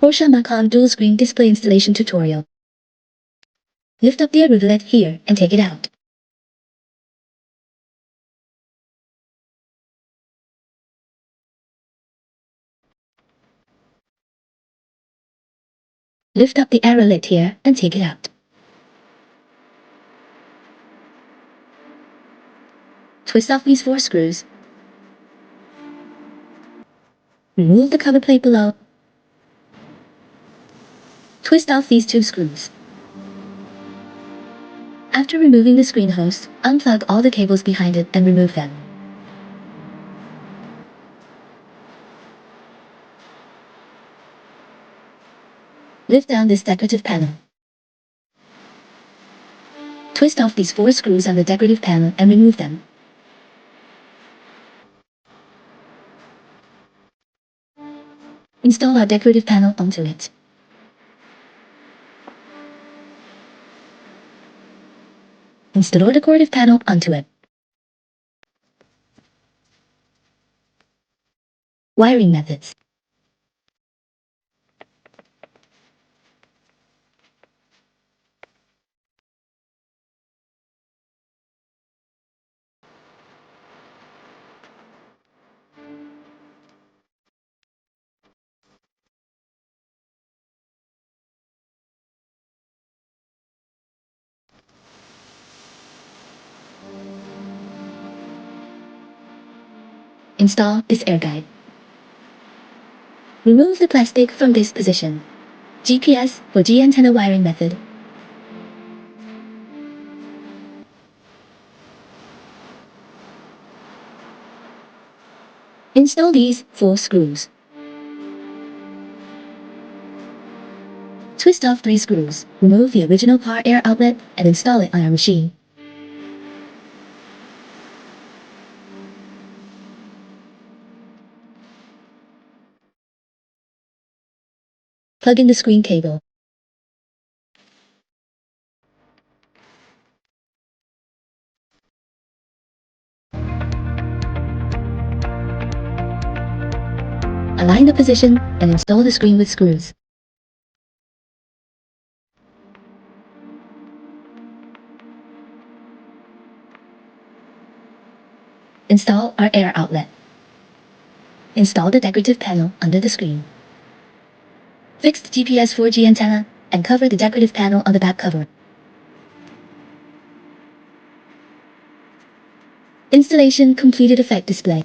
Porsche Macan dual screen display installation tutorial. Lift up the rivulet here and take it out. Lift up the arrow lid here and take it out. Twist off these 4 screws. Remove the cover plate below. Twist off these 2 screws. After removing the screen host, unplug all the cables behind it and remove them. Lift down this decorative panel. Twist off these 4 screws on the decorative panel and remove them. Install our decorative panel onto it. Install the decorative panel onto it. Wiring methods. Install this air guide. Remove the plastic from this position. GPS for G antenna wiring method. Install these 4 screws. Twist off 3 screws. Remove the original car air outlet and install it on our machine. Plug in the screen cable. Align the position and install the screen with screws. Install our air outlet. Install the decorative panel under the screen. Fix the GPS 4G antenna and cover the decorative panel on the back cover. Installation completed. Effect display.